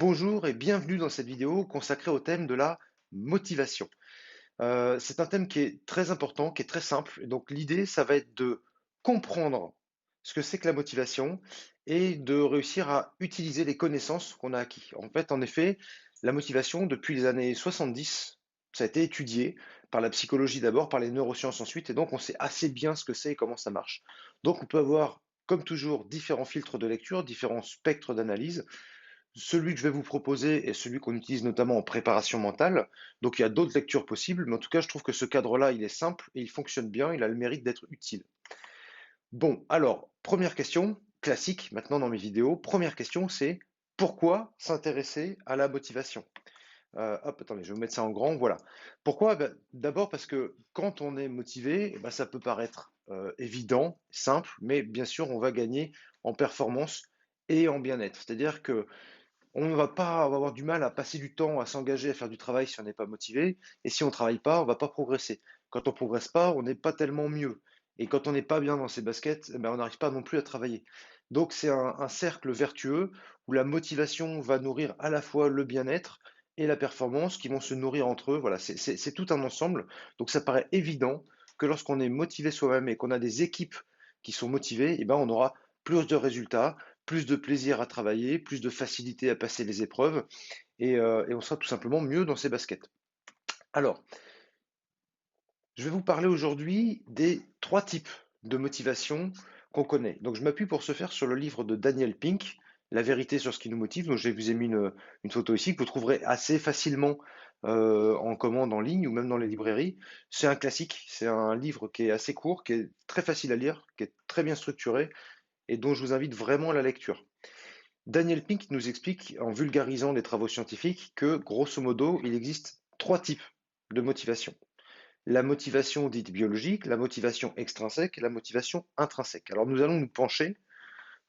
Bonjour et bienvenue dans cette vidéo consacrée au thème de la motivation. C'est un thème qui est très important, qui est très simple. Et donc l'idée, ça va être de comprendre ce que c'est que la motivation et de réussir à utiliser les connaissances qu'on a acquis. En fait, en effet, la motivation, depuis les années 70, ça a été étudié par la psychologie d'abord, par les neurosciences ensuite, et donc on sait assez bien ce que c'est et comment ça marche. Donc on peut avoir, comme toujours, différents filtres de lecture, différents spectres d'analyse. Celui que je vais vous proposer est celui qu'on utilise notamment en préparation mentale. Donc il y a d'autres lectures possibles, mais en tout cas, je trouve que ce cadre-là, il est simple et il fonctionne bien, il a le mérite d'être utile. Bon, alors, première question, classique maintenant dans mes vidéos. Première question, c'est pourquoi s'intéresser à la motivation? Hop, attendez, je vais vous mettre ça en grand, voilà. Pourquoi? Ben, d'abord parce que quand on est motivé, eh ben, ça peut paraître évident, simple, mais bien sûr, on va gagner en performance et en bien-être. C'est-à-dire que on va avoir du mal à passer du temps à s'engager à faire du travail si on n'est pas motivé. Et si on ne travaille pas, on va pas progresser. Quand on progresse pas, on n'est pas tellement mieux. Et quand on n'est pas bien dans ses baskets, eh ben, on n'arrive pas non plus à travailler. Donc c'est un cercle vertueux où la motivation va nourrir à la fois le bien-être et la performance qui vont se nourrir entre eux. Voilà, c'est tout un ensemble. Donc ça paraît évident que lorsqu'on est motivé soi-même et qu'on a des équipes qui sont motivées, eh ben, on aura plus de résultats, plus de plaisir à travailler, plus de facilité à passer les épreuves, et on sera tout simplement mieux dans ses baskets. Alors, je vais vous parler aujourd'hui des trois types de motivation qu'on connaît. Donc, je m'appuie pour ce faire sur le livre de Daniel Pink, La vérité sur ce qui nous motive. Donc, je vous ai mis une photo ici que vous trouverez assez facilement en commande en ligne ou même dans les librairies. C'est un classique, c'est un livre qui est assez court, qui est très facile à lire, qui est très bien structuré et dont je vous invite vraiment à la lecture. Daniel Pink nous explique, en vulgarisant les travaux scientifiques, que, grosso modo, il existe trois types de motivation. La motivation dite biologique, la motivation extrinsèque et la motivation intrinsèque. Alors nous allons nous pencher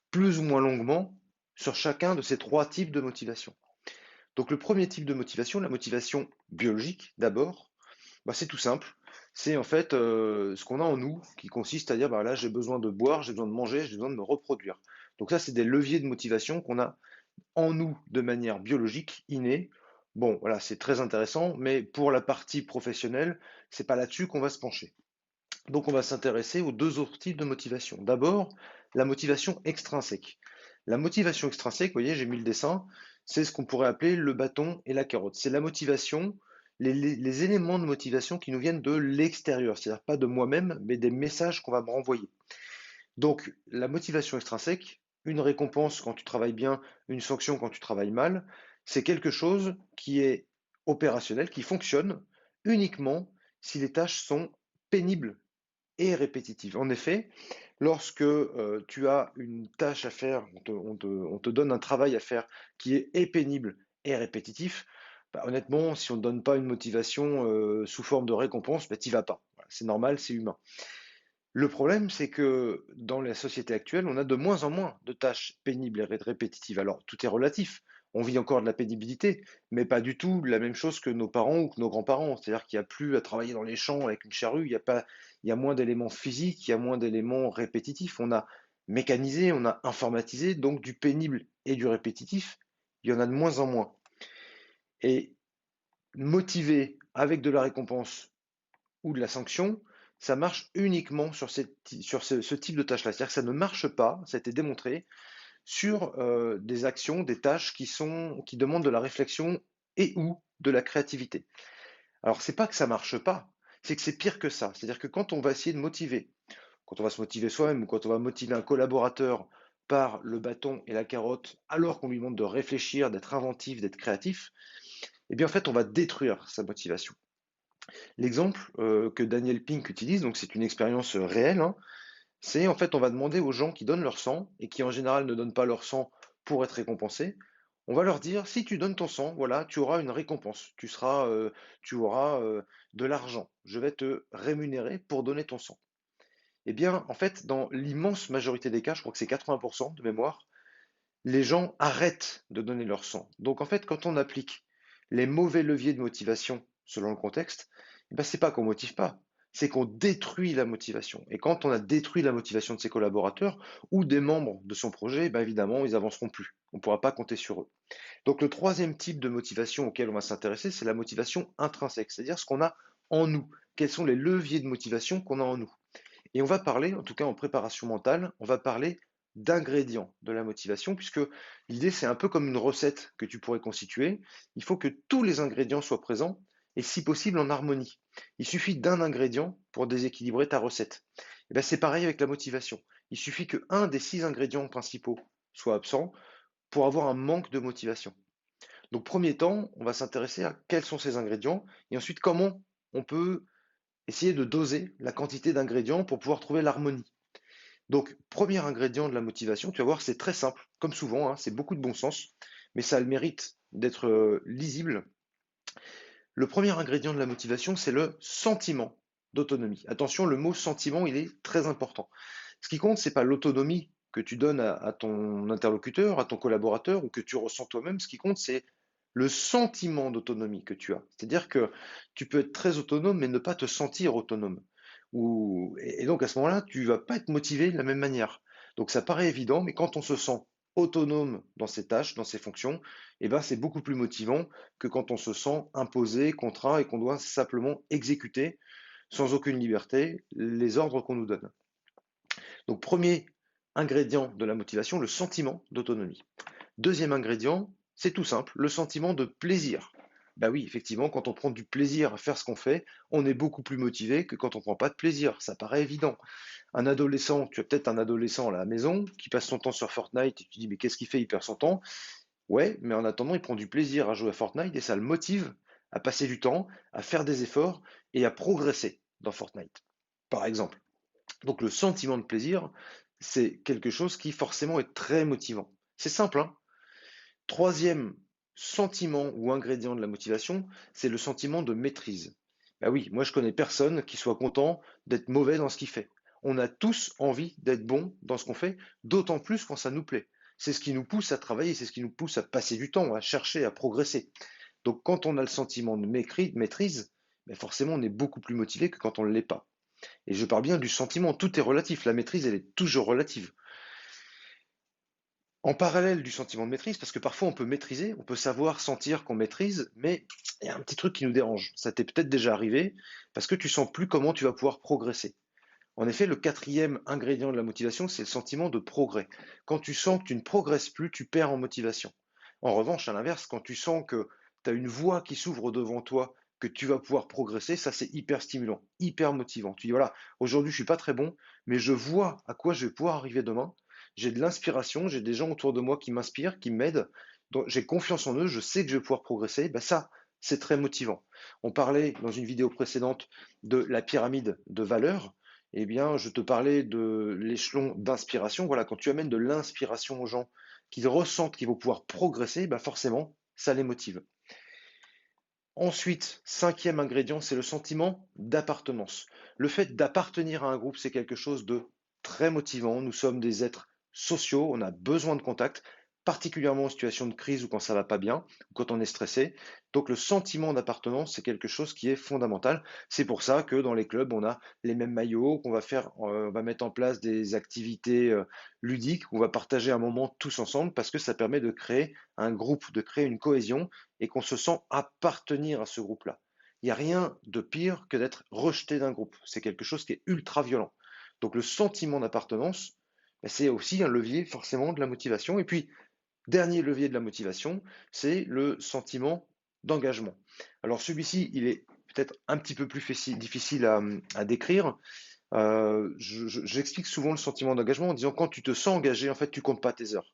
plus ou moins longuement sur chacun de ces trois types de motivation. Donc le premier type de motivation, la motivation biologique d'abord, bah, c'est tout simple. C'est en fait ce qu'on a en nous, qui consiste à dire, bah, là j'ai besoin de boire, j'ai besoin de manger, j'ai besoin de me reproduire. Donc ça, c'est des leviers de motivation qu'on a en nous de manière biologique, innée. Bon, voilà, c'est très intéressant, mais pour la partie professionnelle, c'est pas là-dessus qu'on va se pencher. Donc on va s'intéresser aux deux autres types de motivation. D'abord, la motivation extrinsèque. La motivation extrinsèque, vous voyez, j'ai mis le dessin, c'est ce qu'on pourrait appeler le bâton et la carotte. C'est la motivation, les éléments de motivation qui nous viennent de l'extérieur, c'est-à-dire pas de moi-même, mais des messages qu'on va me renvoyer. Donc, la motivation extrinsèque, une récompense quand tu travailles bien, une sanction quand tu travailles mal, c'est quelque chose qui est opérationnel, qui fonctionne uniquement si les tâches sont pénibles et répétitives. En effet, lorsque tu as une tâche à faire, on te donne un travail à faire qui est pénible et répétitif, bah, honnêtement, si on ne donne pas une motivation sous forme de récompense, bah, tu n'y vas pas. Voilà, c'est normal, c'est humain. Le problème, c'est que dans la société actuelle, on a de moins en moins de tâches pénibles et répétitives. Alors, tout est relatif. On vit encore de la pénibilité, mais pas du tout la même chose que nos parents ou que nos grands-parents. C'est-à-dire qu'il n'y a plus à travailler dans les champs avec une charrue, il y a pas, il y a moins d'éléments physiques, il y a moins d'éléments répétitifs. On a mécanisé, on a informatisé, donc du pénible et du répétitif, il y en a de moins en moins. Et motivé avec de la récompense ou de la sanction, ça marche uniquement sur, ce type de tâche-là. C'est-à-dire que ça ne marche pas, ça a été démontré, sur des actions, des tâches qui demandent de la réflexion et ou de la créativité. Alors, c'est pas que ça marche pas, c'est que c'est pire que ça. C'est-à-dire que quand on va essayer de motiver, quand on va se motiver soi-même ou quand on va motiver un collaborateur par le bâton et la carotte, alors qu'on lui demande de réfléchir, d'être inventif, d'être créatif, eh bien en fait on va détruire sa motivation. L'exemple que Daniel Pink utilise, donc c'est une expérience réelle, hein, c'est en fait on va demander aux gens qui donnent leur sang et qui en général ne donnent pas leur sang pour être récompensés, on va leur dire si tu donnes ton sang, voilà, tu auras une récompense, tu auras de l'argent, je vais te rémunérer pour donner ton sang. Eh bien, en fait, dans l'immense majorité des cas, je crois que c'est 80% de mémoire, les gens arrêtent de donner leur sang. Donc en fait, quand on applique les mauvais leviers de motivation selon le contexte, eh ben, c'est pas qu'on motive pas, c'est qu'on détruit la motivation. Et quand on a détruit la motivation de ses collaborateurs ou des membres de son projet, ben évidemment, ils avanceront plus. On ne pourra pas compter sur eux. Donc le troisième type de motivation auquel on va s'intéresser, c'est la motivation intrinsèque, c'est-à-dire ce qu'on a en nous. Quels sont les leviers de motivation qu'on a en nous? Et on va parler, en tout cas en préparation mentale, on va parler d'ingrédients de la motivation, puisque l'idée c'est un peu comme une recette que tu pourrais constituer. Il faut que tous les ingrédients soient présents et si possible en harmonie. Il suffit d'un ingrédient pour déséquilibrer ta recette. Et bien c'est pareil avec la motivation. Il suffit que un des 6 ingrédients principaux soit absent pour avoir un manque de motivation. Donc premier temps, on va s'intéresser à quels sont ces ingrédients et ensuite comment on peut essayer de doser la quantité d'ingrédients pour pouvoir trouver l'harmonie. Donc, premier ingrédient de la motivation, tu vas voir, c'est très simple, comme souvent, hein, c'est beaucoup de bon sens, mais ça a le mérite d'être lisible. Le premier ingrédient de la motivation, c'est le sentiment d'autonomie. Attention, le mot sentiment, il est très important. Ce qui compte, c'est pas l'autonomie que tu donnes à ton interlocuteur, à ton collaborateur ou que tu ressens toi-même. Ce qui compte, c'est le sentiment d'autonomie que tu as. C'est-à-dire que tu peux être très autonome, mais ne pas te sentir autonome. Et donc à ce moment-là, tu vas pas être motivé de la même manière. Donc ça paraît évident, mais quand on se sent autonome dans ses tâches, dans ses fonctions, eh ben c'est beaucoup plus motivant que quand on se sent imposé, contraint et qu'on doit simplement exécuter sans aucune liberté les ordres qu'on nous donne. Donc premier ingrédient de la motivation, le sentiment d'autonomie. Deuxième ingrédient, c'est tout simple, le sentiment de plaisir. Bah oui, effectivement, quand on prend du plaisir à faire ce qu'on fait, on est beaucoup plus motivé que quand on ne prend pas de plaisir. Ça paraît évident. Un adolescent, tu as peut-être un adolescent à la maison qui passe son temps sur Fortnite et tu dis mais qu'est-ce qu'il fait? Il perd son temps. Ouais, mais en attendant, il prend du plaisir à jouer à Fortnite et ça le motive à passer du temps, à faire des efforts et à progresser dans Fortnite, par exemple. Donc le sentiment de plaisir, c'est quelque chose qui forcément est très motivant. C'est simple, hein. Troisième sentiment ou ingrédient de la motivation, c'est le sentiment de maîtrise. Bah oui, moi je connais personne qui soit content d'être mauvais dans ce qu'il fait. On a tous envie d'être bon dans ce qu'on fait, d'autant plus quand ça nous plaît. C'est ce qui nous pousse à travailler, c'est ce qui nous pousse à passer du temps, à chercher, à progresser. Donc quand on a le sentiment de maîtrise, ben forcément on est beaucoup plus motivé que quand on ne l'est pas. Et je parle bien du sentiment, tout est relatif, la maîtrise elle est toujours relative. En parallèle du sentiment de maîtrise, parce que parfois on peut maîtriser, on peut savoir, sentir qu'on maîtrise, mais il y a un petit truc qui nous dérange. Ça t'est peut-être déjà arrivé, parce que tu sens plus comment tu vas pouvoir progresser. En effet, le quatrième ingrédient de la motivation, c'est le sentiment de progrès. Quand tu sens que tu ne progresses plus, tu perds en motivation. En revanche, à l'inverse, quand tu sens que tu as une voie qui s'ouvre devant toi, que tu vas pouvoir progresser, ça c'est hyper stimulant, hyper motivant. Tu dis voilà, aujourd'hui je suis pas très bon, mais je vois à quoi je vais pouvoir arriver demain. J'ai de l'inspiration, j'ai des gens autour de moi qui m'inspirent, qui m'aident, donc j'ai confiance en eux, je sais que je vais pouvoir progresser. Ben ça, c'est très motivant. On parlait dans une vidéo précédente de la pyramide de valeurs. Eh bien, je te parlais de l'échelon d'inspiration. Voilà, quand tu amènes de l'inspiration aux gens, qu'ils ressentent qu'ils vont pouvoir progresser, ben forcément, ça les motive. Ensuite, cinquième ingrédient, c'est le sentiment d'appartenance. Le fait d'appartenir à un groupe, c'est quelque chose de très motivant. Nous sommes des êtres sociaux, on a besoin de contact, particulièrement en situation de crise ou quand ça va pas bien, ou quand on est stressé. Donc le sentiment d'appartenance, c'est quelque chose qui est fondamental. C'est pour ça que dans les clubs, on a les mêmes maillots, qu'on va faire, on va mettre en place des activités ludiques, où on va partager un moment tous ensemble, parce que ça permet de créer un groupe, de créer une cohésion et qu'on se sent appartenir à ce groupe-là. Il n'y a rien de pire que d'être rejeté d'un groupe. C'est quelque chose qui est ultra violent. Donc le sentiment d'appartenance, ben, c'est aussi un levier forcément de la motivation. Et puis, dernier levier de la motivation, c'est le sentiment d'engagement. Alors celui-ci, il est peut-être un petit peu plus difficile à décrire. J'explique souvent le sentiment d'engagement en disant quand tu te sens engagé, en fait, tu comptes pas tes heures.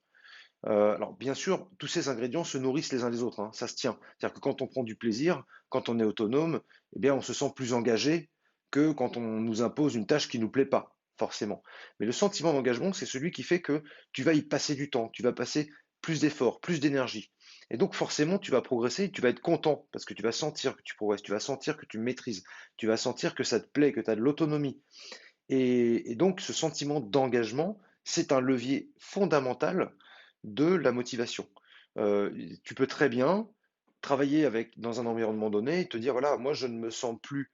Alors bien sûr, tous ces ingrédients se nourrissent les uns les autres, hein, ça se tient. C'est-à-dire que quand on prend du plaisir, quand on est autonome, eh bien on se sent plus engagé que quand on nous impose une tâche qui ne nous plaît pas, forcément. Mais le sentiment d'engagement, c'est celui qui fait que tu vas y passer du temps, tu vas passer plus d'efforts, plus d'énergie. Et donc forcément, tu vas progresser, tu vas être content parce que tu vas sentir que tu progresses, tu vas sentir que tu maîtrises, tu vas sentir que ça te plaît, que tu as de l'autonomie. Et donc ce sentiment d'engagement, c'est un levier fondamental de la motivation. Euh, Tu peux très bien travailler avec, dans un environnement donné et te dire, voilà, moi je ne me sens plus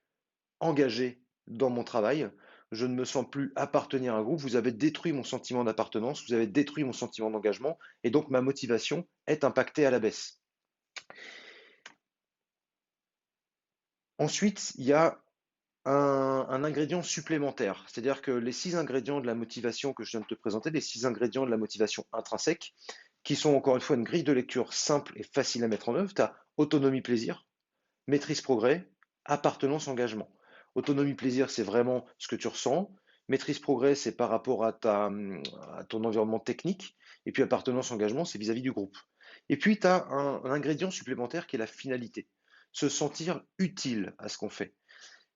engagé dans mon travail, je ne me sens plus appartenir à un groupe, vous avez détruit mon sentiment d'appartenance, vous avez détruit mon sentiment d'engagement, et donc ma motivation est impactée à la baisse. Ensuite, il y a un ingrédient supplémentaire, c'est-à-dire que les 6 ingrédients de la motivation que je viens de te présenter, les 6 ingrédients de la motivation intrinsèque, qui sont encore une fois une grille de lecture simple et facile à mettre en œuvre, tu as autonomie plaisir, maîtrise progrès, appartenance engagement. Autonomie plaisir, c'est vraiment ce que tu ressens. Maîtrise progrès, c'est par rapport à ton environnement technique. Et puis appartenance engagement, c'est vis-à-vis du groupe. Et puis tu as un ingrédient supplémentaire qui est la finalité. Se sentir utile à ce qu'on fait.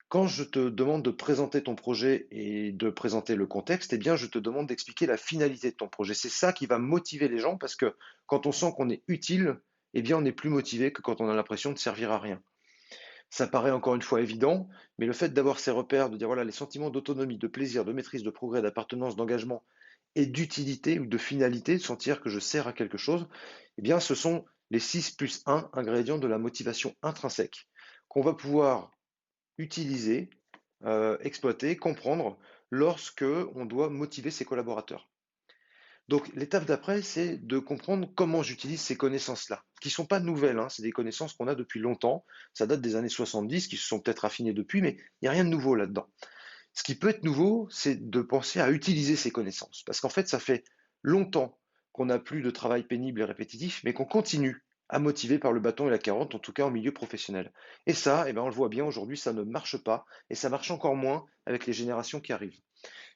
Quand je te demande de présenter ton projet et de présenter le contexte, eh bien, je te demande d'expliquer la finalité de ton projet. C'est ça qui va motiver les gens parce que quand on sent qu'on est utile, eh bien, on est plus motivé que quand on a l'impression de servir à rien. Ça paraît encore une fois évident, mais le fait d'avoir ces repères, de dire voilà, les sentiments d'autonomie, de plaisir, de maîtrise, de progrès, d'appartenance, d'engagement et d'utilité ou de finalité, de sentir que je sers à quelque chose, eh bien, ce sont les 6 plus 1 ingrédients de la motivation intrinsèque qu'on va pouvoir utiliser, exploiter, comprendre lorsque on doit motiver ses collaborateurs. Donc l'étape d'après, c'est de comprendre comment j'utilise ces connaissances-là, qui ne sont pas nouvelles, hein, c'est des connaissances qu'on a depuis longtemps, ça date des années 70, qui se sont peut-être affinées depuis, mais il n'y a rien de nouveau là-dedans. Ce qui peut être nouveau, c'est de penser à utiliser ces connaissances, parce qu'en fait, ça fait longtemps qu'on n'a plus de travail pénible et répétitif, mais qu'on continue à motiver par le bâton et la carotte, en tout cas en milieu professionnel. Et ça, eh ben, on le voit bien aujourd'hui, ça ne marche pas, et ça marche encore moins avec les générations qui arrivent.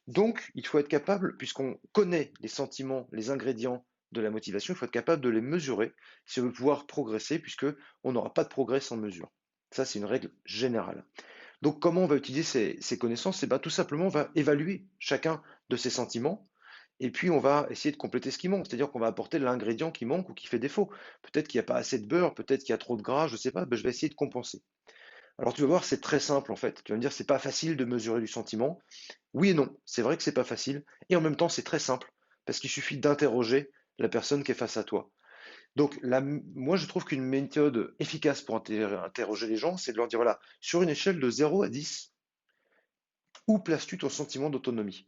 Donc, il faut être capable, puisqu'on connaît les sentiments, les ingrédients de la motivation, il faut être capable de les mesurer si on veut pouvoir progresser, puisque on n'aura pas de progrès sans mesure. Ça, c'est une règle générale. Donc, comment on va utiliser ces connaissances? Eh ben, tout simplement, on va évaluer chacun de ces sentiments, et puis on va essayer de compléter ce qui manque, c'est-à-dire qu'on va apporter l'ingrédient qui manque ou qui fait défaut. Peut-être qu'il n'y a pas assez de beurre, peut-être qu'il y a trop de gras, je ne sais pas, ben, je vais essayer de compenser. Alors tu vas voir, c'est très simple en fait. Tu vas me dire, c'est pas facile de mesurer du sentiment. Oui et non, c'est vrai que c'est pas facile, et en même temps c'est très simple, parce qu'il suffit d'interroger la personne qui est face à toi. Donc moi je trouve qu'une méthode efficace pour interroger les gens, c'est de leur dire, voilà, sur une échelle de 0 à 10, où places-tu ton sentiment d'autonomie?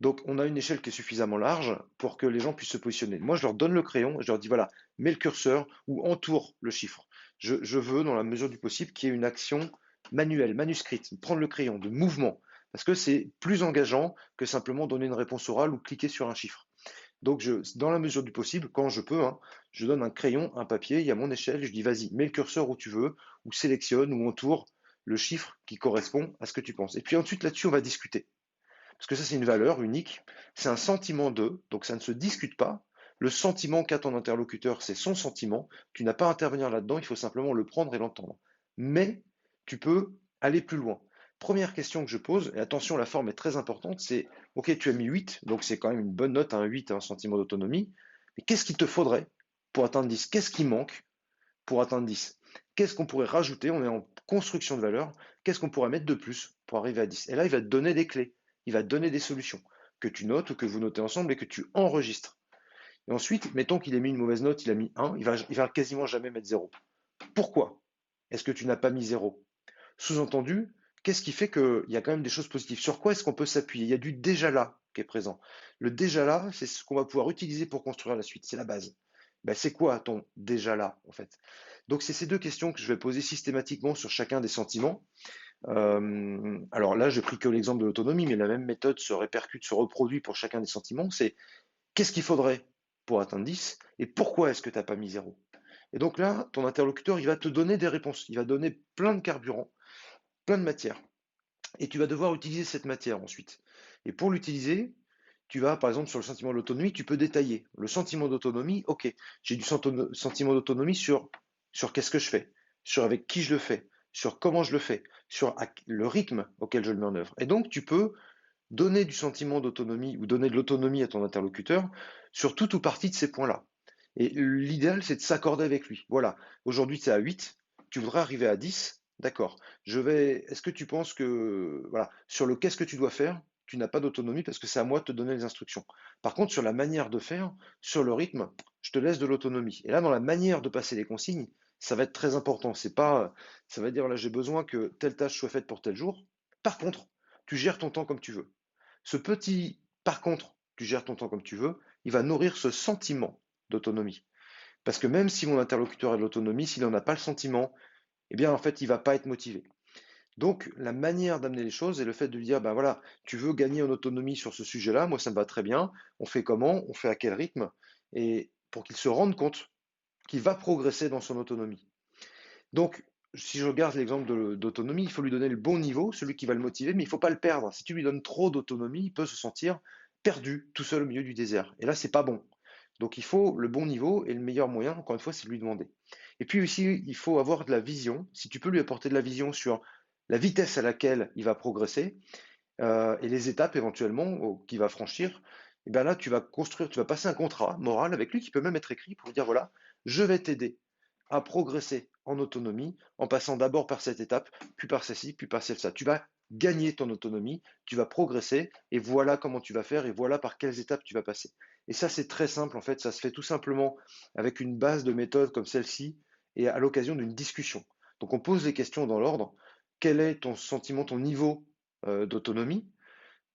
Donc on a une échelle qui est suffisamment large pour que les gens puissent se positionner. Moi je leur donne le crayon, je leur dis, voilà, mets le curseur ou entoure le chiffre. Je veux, dans la mesure du possible, qu'il y ait une action manuelle, manuscrite, prendre le crayon, de mouvement, parce que c'est plus engageant que simplement donner une réponse orale ou cliquer sur un chiffre. Donc, dans la mesure du possible, quand je peux, hein, je donne un crayon, un papier, il y a mon échelle, je dis vas-y, mets le curseur où tu veux, ou sélectionne, ou entoure le chiffre qui correspond à ce que tu penses. Et puis ensuite, là-dessus, on va discuter. Parce que ça, c'est une valeur unique, c'est un sentiment de, donc ça ne se discute pas. Le sentiment qu'a ton interlocuteur, c'est son sentiment. Tu n'as pas à intervenir là-dedans, il faut simplement le prendre et l'entendre. Mais tu peux aller plus loin. Première question que je pose, et attention, la forme est très importante, c'est, ok, tu as mis 8, donc c'est quand même une bonne note, un 8, un sentiment d'autonomie, mais qu'est-ce qu'il te faudrait pour atteindre 10? Qu'est-ce qui manque pour atteindre 10? Qu'est-ce qu'on pourrait rajouter? On est en construction de valeur. Qu'est-ce qu'on pourrait mettre de plus pour arriver à 10? Et là, il va te donner des clés, il va te donner des solutions que tu notes ou que vous notez ensemble et que tu enregistres. Et ensuite, mettons qu'il ait mis une mauvaise note, il a mis 1, il va quasiment jamais mettre 0. Pourquoi est-ce que tu n'as pas mis 0? Sous-entendu, qu'est-ce qui fait qu'il y a quand même des choses positives? Sur quoi est-ce qu'on peut s'appuyer? Il y a du déjà là qui est présent. Le déjà là, c'est ce qu'on va pouvoir utiliser pour construire la suite, c'est la base. Ben, c'est quoi ton déjà là, en fait? Donc, c'est ces deux questions que je vais poser systématiquement sur chacun des sentiments. Alors là, j'ai pris que l'exemple de l'autonomie, mais la même méthode se répercute, se reproduit pour chacun des sentiments. C'est qu'est-ce qu'il faudrait pour atteindre 10 et pourquoi est-ce que tu n'as pas mis 0? Et donc là, ton interlocuteur, il va te donner des réponses. Il va donner plein de carburant, plein de matière. Et tu vas devoir utiliser cette matière ensuite. Et pour l'utiliser, tu vas, par exemple, sur le sentiment d'autonomie, tu peux détailler. Le sentiment d'autonomie, ok, j'ai du sentiment d'autonomie sur qu'est-ce que je fais, sur avec qui je le fais, sur comment je le fais, sur le rythme auquel je le mets en œuvre. Et donc, tu peux donner du sentiment d'autonomie ou donner de l'autonomie à ton interlocuteur sur toute ou partie de ces points-là. Et l'idéal, c'est de s'accorder avec lui. Voilà, aujourd'hui, c'est à 8, tu voudrais arriver à 10, d'accord. Est-ce que tu penses que, voilà, sur le qu'est-ce que tu dois faire, tu n'as pas d'autonomie parce que c'est à moi de te donner les instructions. Par contre, sur la manière de faire, sur le rythme, je te laisse de l'autonomie. Et là, dans la manière de passer les consignes, ça va être très important. C'est pas, ça va dire là, j'ai besoin que telle tâche soit faite pour tel jour. Par contre, tu gères ton temps comme tu veux. Ce petit par contre, tu gères ton temps comme tu veux, il va nourrir ce sentiment d'autonomie. Parce que même si mon interlocuteur a de l'autonomie, s'il n'en a pas le sentiment, eh bien en fait, il ne va pas être motivé. Donc, la manière d'amener les choses et le fait de lui dire, ben voilà, tu veux gagner en autonomie sur ce sujet-là, moi ça me va très bien, on fait comment, on fait à quel rythme, et pour qu'il se rende compte qu'il va progresser dans son autonomie. Donc, si je regarde l'exemple d'autonomie, il faut lui donner le bon niveau, celui qui va le motiver, mais il ne faut pas le perdre. Si tu lui donnes trop d'autonomie, il peut se sentir perdu, tout seul au milieu du désert. Et là, c'est pas bon. Donc, il faut le bon niveau et le meilleur moyen, encore une fois, c'est de lui demander. Et puis aussi, il faut avoir de la vision. Si tu peux lui apporter de la vision sur la vitesse à laquelle il va progresser et les étapes éventuellement qu'il va franchir, et bien là, tu vas construire, tu vas passer un contrat moral avec lui qui peut même être écrit pour lui dire voilà, je vais t'aider à progresser en autonomie en passant d'abord par cette étape, puis par celle-ci, puis par celle-là. Tu vas gagner ton autonomie, tu vas progresser et voilà comment tu vas faire et voilà par quelles étapes tu vas passer. Et ça, c'est très simple en fait, ça se fait tout simplement avec une base de méthode comme celle-ci et à l'occasion d'une discussion. Donc on pose les questions dans l'ordre. Quel est ton sentiment, ton niveau d'autonomie?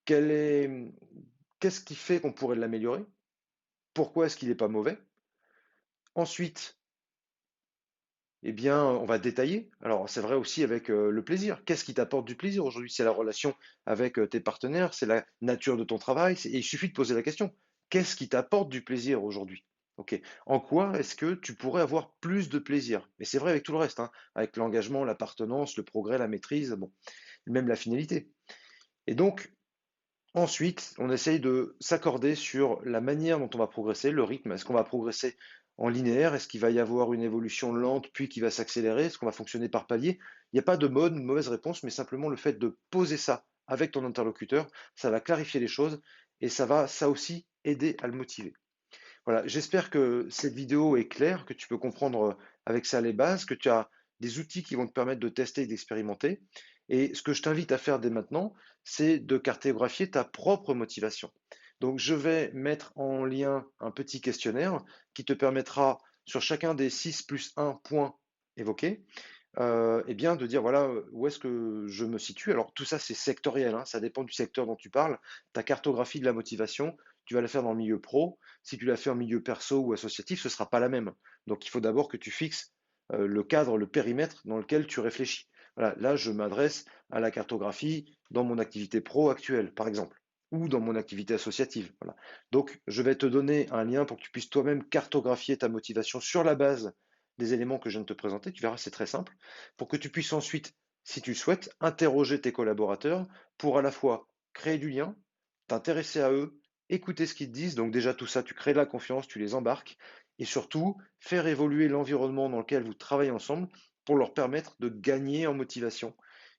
Qu'est-ce qui fait qu'on pourrait l'améliorer? Pourquoi est-ce qu'il n'est pas mauvais? Ensuite, eh bien, on va détailler. Alors, c'est vrai aussi avec le plaisir. Qu'est-ce qui t'apporte du plaisir aujourd'hui? C'est la relation avec tes partenaires, c'est la nature de ton travail. Et il suffit de poser la question. Qu'est-ce qui t'apporte du plaisir aujourd'hui? Ok. En quoi est-ce que tu pourrais avoir plus de plaisir? Mais c'est vrai avec tout le reste, hein, avec l'engagement, l'appartenance, le progrès, la maîtrise, bon, même la finalité. Et donc, ensuite, on essaye de s'accorder sur la manière dont on va progresser, le rythme. Est-ce qu'on va progresser en linéaire? Est-ce qu'il va y avoir une évolution lente puis qui va s'accélérer? Est-ce qu'on va fonctionner par palier? Il n'y a pas de bonne ou de mauvaise réponse, mais simplement le fait de poser ça avec ton interlocuteur, ça va clarifier les choses et ça va, ça aussi, aider à le motiver. Voilà, j'espère que cette vidéo est claire, que tu peux comprendre avec ça les bases, que tu as des outils qui vont te permettre de tester et d'expérimenter. Et ce que je t'invite à faire dès maintenant, c'est de cartographier ta propre motivation. Donc, je vais mettre en lien un petit questionnaire qui te permettra, sur chacun des 6 plus 1 points évoqués, eh bien, de dire voilà où est-ce que je me situe. Alors tout ça c'est sectoriel, hein, ça dépend du secteur dont tu parles. Ta cartographie de la motivation, tu vas la faire dans le milieu pro. Si tu la fais en milieu perso ou associatif, ce ne sera pas la même. Donc il faut d'abord que tu fixes le cadre, le périmètre dans lequel tu réfléchis. Voilà, là je m'adresse à la cartographie dans mon activité pro actuelle, par exemple, ou dans mon activité associative. Voilà. Donc je vais te donner un lien pour que tu puisses toi-même cartographier ta motivation sur la base des éléments que je viens de te présenter. Tu verras, c'est très simple pour que tu puisses ensuite, si tu le souhaites, interroger tes collaborateurs pour à la fois créer du lien, t'intéresser à eux, écouter ce qu'ils te disent. Donc déjà tout ça, tu crées de la confiance, tu les embarques et surtout faire évoluer l'environnement dans lequel vous travaillez ensemble pour leur permettre de gagner en motivation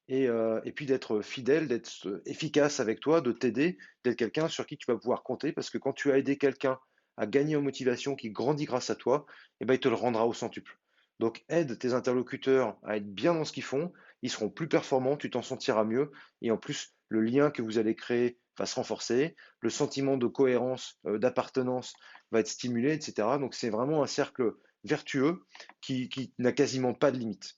et puis d'être fidèle, d'être efficace avec toi, de t'aider, d'être quelqu'un sur qui tu vas pouvoir compter parce que quand tu as aidé quelqu'un à gagner en motivation, qui grandit grâce à toi, eh ben, il te le rendra au centuple. Donc aide tes interlocuteurs à être bien dans ce qu'ils font, ils seront plus performants, tu t'en sentiras mieux, et en plus le lien que vous allez créer va se renforcer, le sentiment de cohérence, d'appartenance va être stimulé, etc. Donc c'est vraiment un cercle vertueux qui n'a quasiment pas de limite.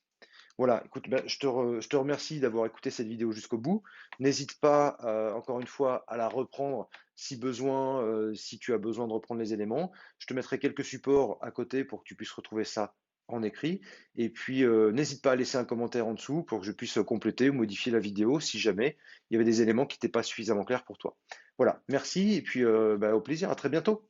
Voilà, écoute, ben, je te remercie d'avoir écouté cette vidéo jusqu'au bout. N'hésite pas, encore une fois, à la reprendre si besoin, si tu as besoin de reprendre les éléments. Je te mettrai quelques supports à côté pour que tu puisses retrouver ça en écrit. Et puis, n'hésite pas à laisser un commentaire en dessous pour que je puisse compléter ou modifier la vidéo si jamais il y avait des éléments qui n'étaient pas suffisamment clairs pour toi. Voilà, merci et puis ben, au plaisir, à très bientôt.